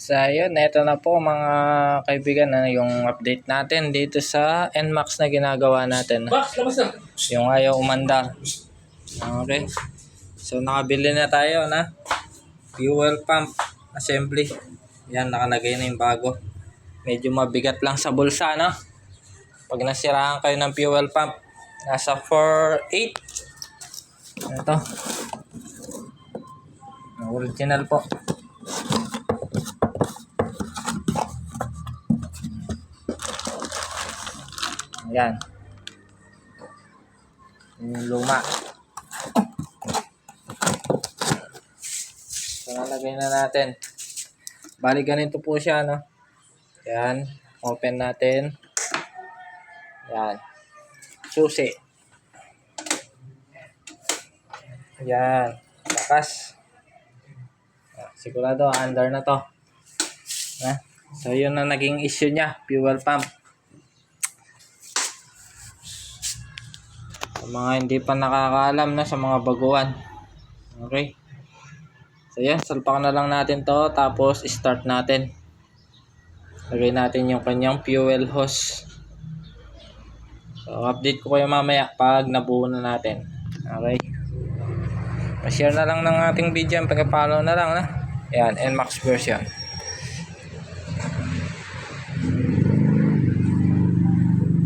So yun, ito na po mga kaibigan yung update natin dito sa NMAX na ginagawa natin. Yung ayaw umandar. Okay. So nakabili na tayo na fuel pump assembly. Yan, nakalagay na yung bago. Medyo mabigat lang sa bulsa, no? Pag nasiraan kayo ng fuel pump, nasa 4.8. Ito. Original po. Ayan. Yung luma. So, nalagay na natin. Bali, ganito po siya, no? Ayan. Open natin. Ayan. Susi. Ayan. Lakas. Sigurado, under na to. So, yun na naging issue niya. Fuel pump. Sa mga hindi pa nakakaalam na sa mga baguhan. Okay. So yan, salpakan na lang natin to. Tapos start natin. Lagay natin yung kanyang fuel hose. So update ko kayo mamaya pag nabuo na natin. Okay. Pa-share na lang ng ating video. Pag-follow na lang na. Yan, NMAX version.